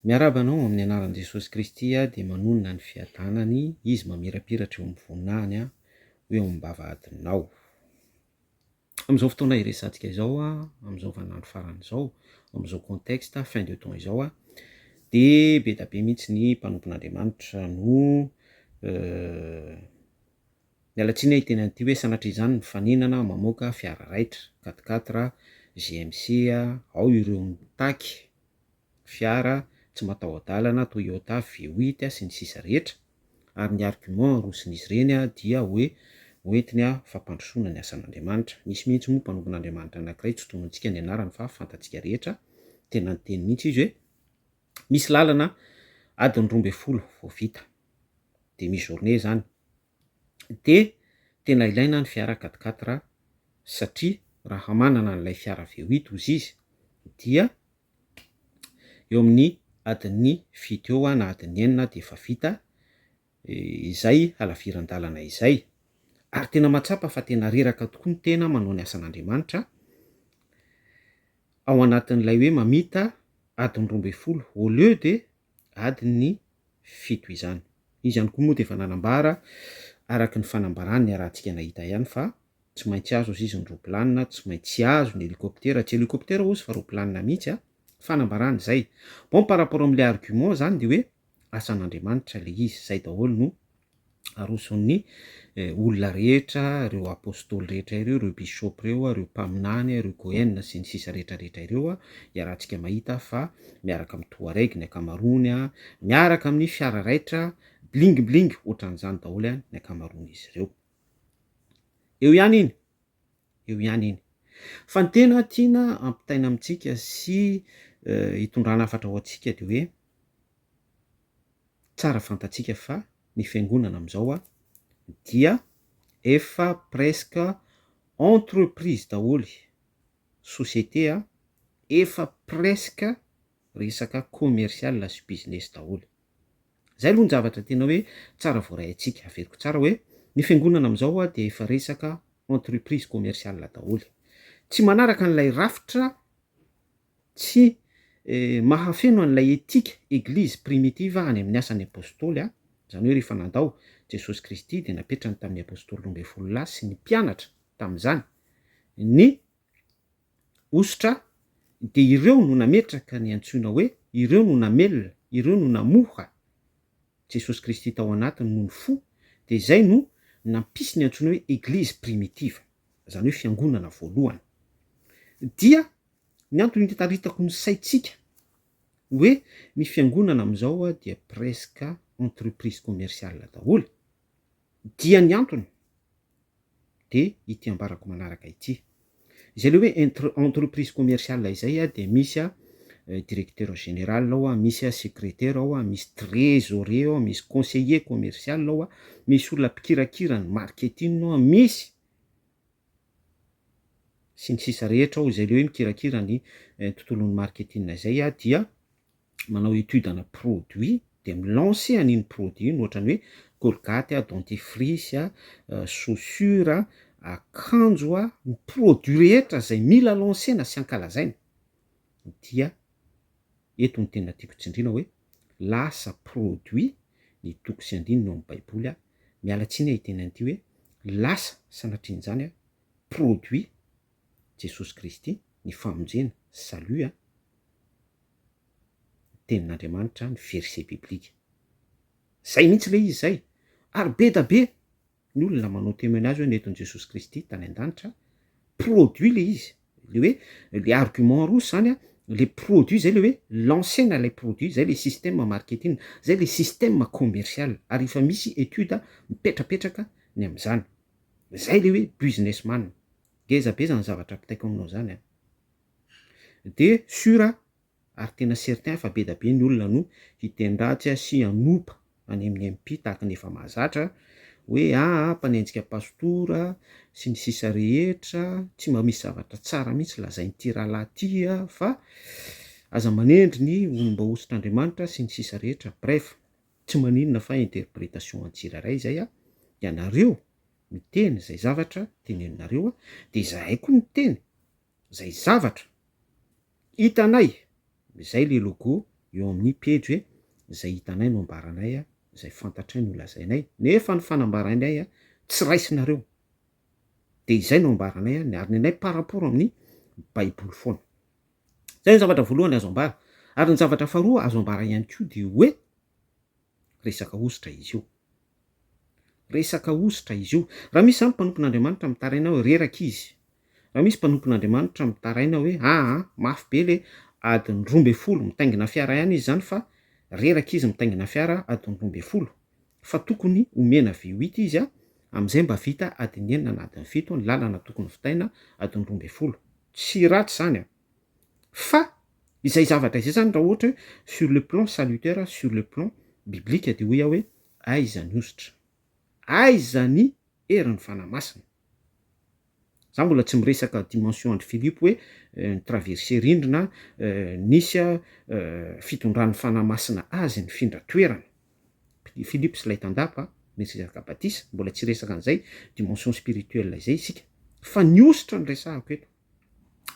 Miaraba anao amin'ny anaran'i Jesosy Kristy dia manonona ny fiadanany, izy mamirapiratra eo amin'ny voninahiny hoe eo amin'ny vavahadinao. Amin'izao fotoana iresantsika izao amin'izao vaninandro farany izao, amin'izao contexte fin de temps izao dia be da be mihitsy ny mpanompon'Andriamanitra no miala tsiny hiteny an'ity hoe sanatria izany ny faninana mamoaka fiara raitra 4x4 GMC ao ireo mitaky fiara tsy mataho-dalana Toyota V8 sy ny sisa rehetra, ary ny argument arosin'izy ireny dia hoe hoentiny fampandrosoana ny asan'Andriamanitra. Misy mihitsy moa mpanompon'Andriamanitra anankiray tsy tonontsika ny anarany fa fantatsika rehetra, tena niteny mihitsy izy hoe misy lalana adiny 12 vao vita, de misy journée zany, de tena ilaina ny fiara 4x4 satria raha manana n'ilay fiara V8 ozy izy dia eo amin'ny adiny 7 eo na adiny 9 de efa vita izay halaviran-dalana izay. Ary tena matsapa fa tena reraka tokoa ny tena manao ny asan'Andriamanitra ao anatin'ilay hoe mamita adiny 12 au lieu de adiny 7 izany. Izy ihany koa moa dia efa nanambara araky ny fanambarany ny arahantsika nahita ihany fa tsy maintsy azo izy ny roplanina, tsy maintsy azo ny hélicoptère, tsy hélicoptère ozy fa roplanina mihitsy fanambarany zay. Bon par rapport amin'ilay argument zany de hoe asan'Andriamanitra le izy, zay daholo no aroson'ny olona rehetra, ireo apôstôly rehetra ireo, ireo bishops ireo, ireo mpaminany, ireo goen sy ny sisa rehetrarehetra ireo iarahantsika mahita fa miaraka amin'ny Touareg ny ankamaroany, miaraka amin'ny fiara raitra bling ohatran'izany daholo ny ankamaroan'izy ireo. Eo ihany iny. Fa ny tena tiana ampitaina amintsika sy hitondrana hafatra ho antsika de hoe tsara fantatsika fa ny fiangonana amin'izao dia efa presque entreprise daholo, société efa presque resaka commercial sy business daholo. Zay aloha ny zavatra tena hoe tsara voaray antsika, averiko tsara hoe ny fiangonana amin'izao de efa resaka entreprise commercial daholo. Tsy manaraka an'ilay rafitra, tsy mahafeno an'ilay etika eglizy primitive any amin'ny asan'ny apôstôly zany hoe rehefa nandao Jesosy Kristy de napetrany tamin'ny apôstôly 12 lahy sy ny mpianatra tamin'izany ny ositra, de ireo no nametraka ny antsoina hoe ireo no namelona, ireo no namoha Jesosy Kristy tao anatiny noho ny fo, de zay no nampisy ny antsoina hoe eglizy primitive, zany hoe fiangonana voalohany. Dia ny antony hitaritako ny saitsika hoe ny fiangonana amin'izao dia presque entreprise commerciale daholo dia ny antony de ity ambarako manaraka ity. Izay le hoe entreprise commerciale izay de misy directeur général ao, misy secrétaire ao, misy trésorier ao, misy conseiller commercial ao, misy olona mpikirakira ny marketing ao, misy sy ny sisa rehetra ao izay le hoe mikirakira ny tontolon'ny marketing izay dia manao étude ana produit de milancer an'iny produit iny, ohatrany hoe colgate, dentifrice, chaussure, akanjo, ny produit rehetra zay mila lancena sy ankalazaina dia eto ny tena tiako tsindrina hoe lasa produit ny toko sy andinina ao amin'ny baiboly miala tsiny hiteny an'ity hoe lasa sanatrian'izany produit Jesosy Kristy ny famonjena salut tenin'Andriamanitra ny verset biblika. Zay mihitsy le izy zay, ary be da be ny olona manao témoignage hoe nentin' Jesosy Kristy tany an-danitra produit le izy, le hoe le argument roso zany le produit zay le hoe lancena lay produit, zay le système marketing, zay le système commercial, ary efa misy étude mipetrapetraka ny am'izany. Zay le hoe businessman. Ngeza be zany zavatra ampitaiko aminao zany de sura ary tena certain fa be da be ny olona no hitendratsy sy hanompa any amin'ny MP tahaka ny efa mahazatra hoe mpanenjika pastora sy ny sisa rehetra, tsy mba misy zavatra tsara mihitsy lazain'ity rahalahy ty fa aza manendry ny olom-baositr'Andriamanitra sy ny sisa rehetra. Bref, tsy maninona fa interprétation an-tsiraray zay de anareo miteny zay zavatra teneninareo de zahay koa miteny zay zavatra hitanay, zay le logo eo amin'ny pejy hoe zay hitanay no ambaranay a zay fantatray no lazainay nefa ny fanambaranay a tsy raisinareo de izay no ambaranay a ny ary ny anay par rapport amin'ny baiboly foana. Zay ny zavatra voalohany azo ambara. Ary ny zavatra faharoa azo ambara ihany koa de hoe resaka ositra izy io. Resaka ositra izy io. Raha misy zany mpanompon'Andriamanitra mitaraina hoe reraka izy. Raha misy mpanompon'Andriamanitra mitaraina hoe mafy be le adiny 12 mitaingina fiara ihany izy zany fa reraka izy mitaingina fiara adiny 12 fa tokony omena V8 izy am'izay mba vita adiny 9 na adiny 7 ny lalana tokony vitaina adiny 12. Tsy ratsy zany fa izay zavatra izay zany raha ohatra hoe sur le plan salutaire, sur le plan biblique de hoe aiza ny ositra, aiza ny herin'ny fanamasina. Za mbola tsy miresaka dimension andry Philippe hoe ny traverser rindrina nisy fitondran'ny fanamasina azy ny findra toerana. Philippe sy lay tandapa resaka batisa mbola tsy resaka an'izay dimension spirituelle izay isika fa ny ositra ny resahako eto.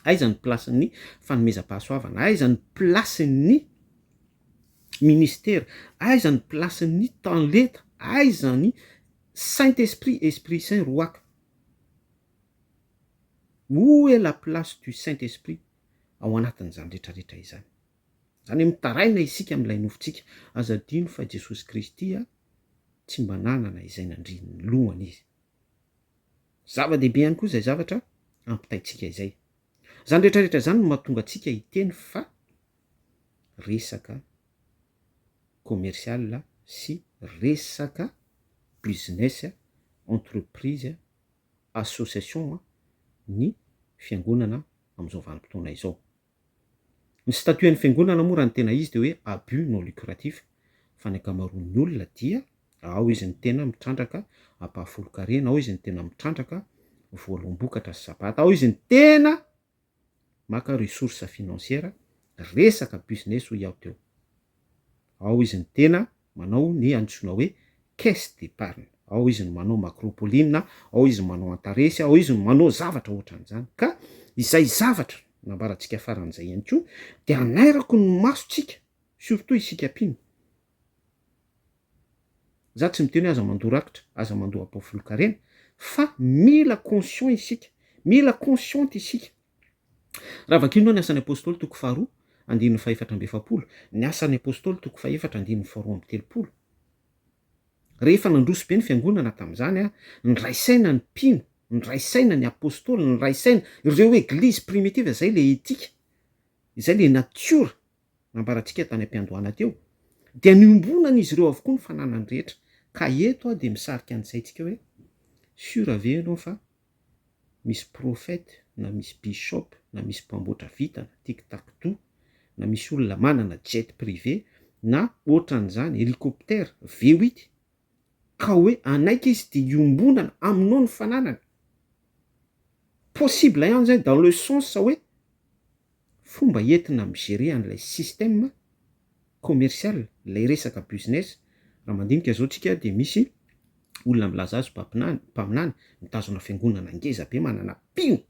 Aiza ny placen'ny fanomezam-pahasoavana, aiza ny placen'ny ministère, aiza ny placen'ny tanleta, aiza ny Saint-Esprit, Esprit Saint roaka. Où est la place du Saint-Esprit ao anatin'izany rehetrarehetra izany. Zany mitaraina isika amin'ilay nofontsika azadino fa Jesosy Kristy tsy mba nanana izay nandrin'ny lohany izy. Zava-dehibe ihany koa izay zavatra ampitaitsika izay. Zany rehetrarehetra zany no mahatonga antsika hiteny fa resaka commercial sy resaka business, entreprise, association ny fiangonana am'izao vanim-potoana izao. Ny statuen'ny fiangonana moa raha ny tena izy de hoe abus non lucratif fa ny ankamaroan'ny olona dia ao izy ny tena mitrandraka ampahafolo-karena, ao izy ny tena mitrandraka voaloam-bokatra sy sabata, ao izy ny tena maka ressource financière resaka business ho iaho teo, ao izy ny tena manao ny antsoina hoe caisse d'épargne, ao izy ny manao macropoline, ao izy ny manao antaresy, ao izy ny manao zavatra ohatran'izany. Ka izay zavatra nambarantsika faran'izay ihany koa de anairako ny masontsika surtout isika mpino. Za tsy miteny hoe aza mandoa rakitra, aza mandoa ampahafolo-karena fa mila conscient isika, mila consciente isika. Raha vakino ny asan'ny apôstôly toko 2 andininy 470, ny asan'ny apôstôly toko 4 andininy 430. Rehefa nandroso be ny fiangonana tam'izany nyraisaina ny mpino, nyraisaina ny apôstôly, nyraisaina ireo église primitive, zay le etika, izay le natiora nambarantsika tany am-piandohana teo, dia niombonan'izy ireo avokoa ny fananany rehetra. Ka eto de misarika ny saintsika hoe sura ve ianao fa misy prophète na misy bishop na misy mpamboatra vitana tic-tac-toe na misy olona manana jet privé na ohatran'izany hélicoptère V8 ka hoe anaika izy de iombonana aminao ny fananany. Possible ihany zay dans le sens hoe fomba entina migerer an'ilay système commercial, lay resaka business. Raha mandinika zao tsika de misy olona milaza azy mpaminany mitazona fiangonana ngeza be manana mpino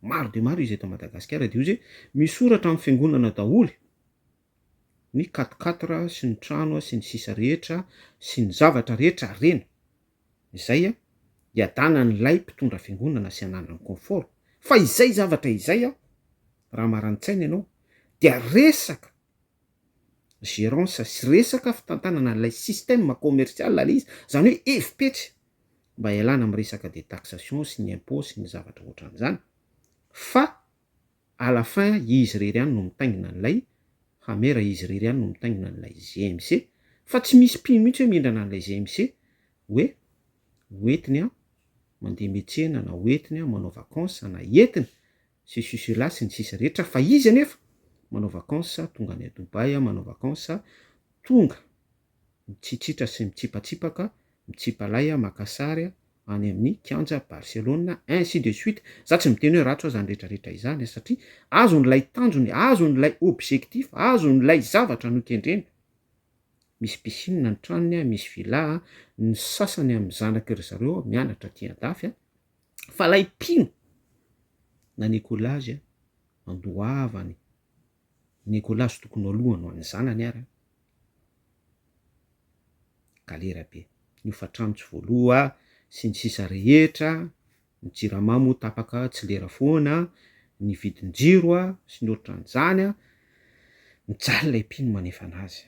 maro de maro izy eto Madagasikara de izy misoratra amin'ny fiangonana daholy ny 4x4 sy ny trano sy ny sisa rehetra sy ny zavatra rehetra reny. Izay iadanan'lay mpitondra fiangonana sy ananany confort. Fa izay zavatra izay raha marani-tsaina ianao dia resaka gérance sy resaka fitantanana an'ilay système commercial lay izy, zany hoe efipetra mba ialana amin'ny resaka de taxation sy ny impôt sy ny zavatra ohatran'izany. Fa à la fin izy rery ihany no mitaingina an'ilay hamera, izy rery ihany no mitaingina an'ilay GMC, fa tsy misy mpino mihitsy hoe mihindrana an'ilay GMC hoe hoentiny mandeha miantsena na hoentiny manao vacances na entiny sy là sy ny sisa rehetra, fa izy anefa manao vacances tonga any Dubai, manao vacances tonga mitsitritra sy mitsipatsipaka, mitsipalay maka sary any amin'ny kianja Barcelona ainsi de suite. Za tsy miteny hoe ratsy zany rehetrarehetra izany satria azon'ilay tanjony, azon'ilay objectif, azon'ilay zavatra nokendreny. Misy piscine ny tranony, misy villa, ny sasany amin'ny zanaky ry zareo mianatra aty an-dafy fa lay mpino na Nicolas andoavany Nikôlasy tokony alohany ho an'ny zanany ary galera be. Ny hofatrano tsy voaloha sy ny sisa rehetra, ny jirama tapaka tsy lera foana, ny vidin-jiro sy ny ohatran'izany mijaly lay mpino manefa anazy.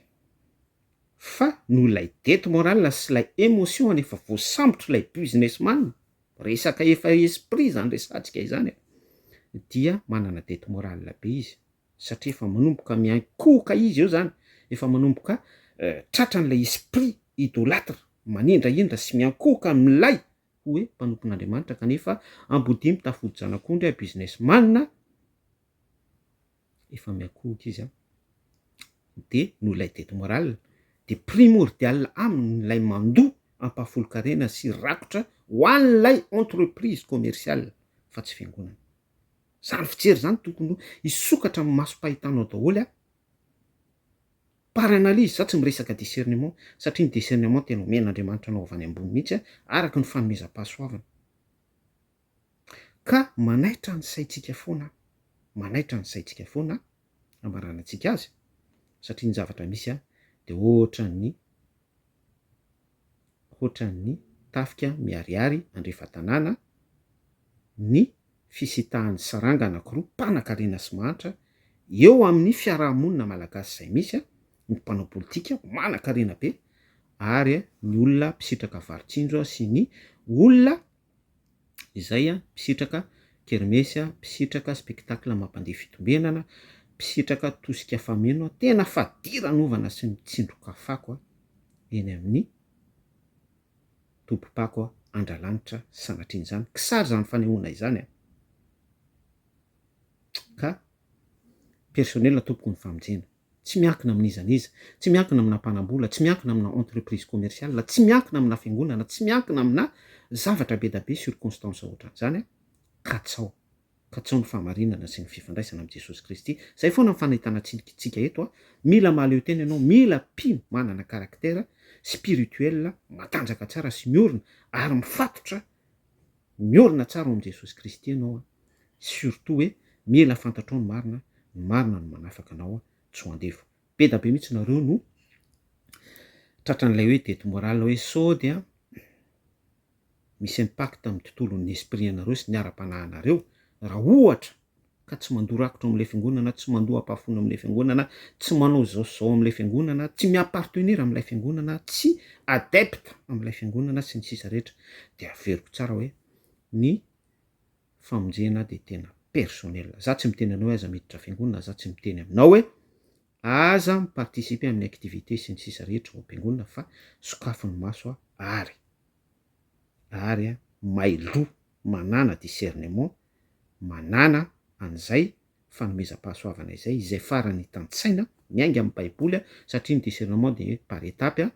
Fa no lay dette morale sy lay émotion efa voasambotry lay businessman, resaka efa esprit zany resantsika izany, dia manana dette morale be izy satria efa manomboka miankohoka izy eo zany, efa manomboka tratran'ilay esprit idolâtre manindrahindra sy miankohoka milay hoe mpanompon'Andriamanitra, kanefa ambodimy tafody zanak'ondry businessman efa miankohoka izy de no lay dette morale de primordial amin'ilay mandoa ampahafolo-karena sy rakotra ho an'ilay entreprise commerciale fa tsy fiangonana. Zany fijery zany tokony hisokatra amin'ny masom-pahitanao daholo par analyse, za tsy miresaka discernement satria ny discernement tena omen'Andriamanitra anao avy any ambony mihitsy araky ny fanomezam-pahasoavana. Ka manaitra ny saintsika foana, manaitra ny saintsika foana ambaranantsika azy satria ny zavatra misy de ohatran'ny tafika miharihary andrefa-tanàna, ny fisitahan'ny saranga anankiroa mpanan-karena sy mahantra eo amin'ny fiarahamonina malagasy izay misy ny mpanao politika manan-karena be ary ny olona mpisitraka varitsindro sy ny olona izay mpisitraka kermesy, mpisitraka spectacle mampandeha fitombenana, mpisitraka tosika fameno tena fadiran'ovana sy mitsindroka fako eny amin'ny tompom-pako Andralanitra sanatrian'izany kisary zany fanehoana izany ka personnel tompoko ny famonjena, tsy miankina amin'izaniza, tsy miankina amina mpanambola, tsy miankina amina entreprise commerciale, tsy miankina amina fiangonana, tsy miankina amina zavatra be da be circonstance ohatran'izany katsao ny fahamarinana sy ny fifandraisana amin'i Jesosy Kristy. Zay foana ny fanahitanatsika eto mila mahaleo tena ianao, mila mpino manana karaktera spirituel matanjaka tsara sy miorina ary mifatotra miorina tsara ao amin'i Jesosy Kristy ianao surtout hoe mila fantatrao ny marina no manafaka anao tsy ho andefo. Be da be mihitsy nareo no tratran'ilay hoe dette morale hoe sody misy impact amin'ny tontolon'ny esprit anareo sy ny ara-panahinareo raha ohatra ka tsy mandoa rakotra amin'ilay fiangonana, tsy mandoa ampahafona amin'ilay fiangonana, tsy manao zao amin'ilay fiangonana, tsy mi-appartenir amin'ilay fiangonana, tsy adepte amin'ilay fiangonana sy ny sisa rehetra, de averiko tsara hoe ny famonjena de tena personnel. Za tsy miteny anao hoe aza miditra fiangonana, za tsy miteny aminao hoe aza miparticiper amin'ny activité sy ny sisa rehetra ao am-piangonana, fa sokafin'ny maso ary mailo manana discernement, manana an'izay fanomezam-pahasoavana izay farany tantsaina miainga amin'ny baiboly satria ny discernement de par étape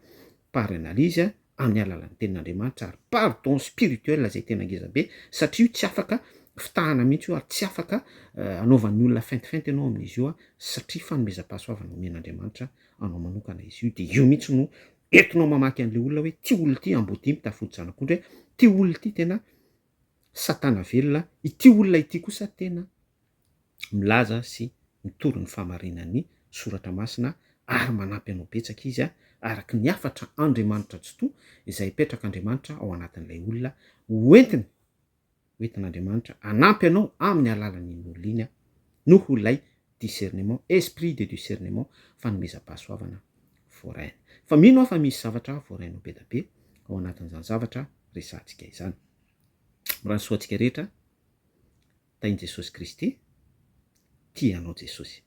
par analyse amin'ny alalan'ny tenin'Andriamanitra ary pardon spirituel zay tena ngeza be satria io tsy afaka fitahana mihitsy io ary tsy afaka anaovan'ny olona feintifeinty ianao amin'izy io satria fanomezam-pahasoavana omen'Andriamanitra anao manokana izy io, de io mihitsy no entinao mamaky an'ilay olona hoe ty olona ty ambodimy tafody zanak'ondry hoe ty olona ty tena satana velona, ity olona ity kosa tena milaza sy mitory ny fahamarinan'ny soratra masina ary manampy anao betsaka izy araky ny afatra Andriamanitra tsotoa izay petrak'Andriamanitra ao anatin'ilay olona hoentin'Andriamanitra anampy anao amin'ny alalan'iny olona iny noho lay discernement, esprit de discernement fanomezam-pahasoavana voaraina. Fa mino fa misy zavatra voarainao be da be ao anatin'izany zavatra resantsika izany. Raha ny soantsika rehetra tain'i Jesosy Kristy, tia anao Jesosy.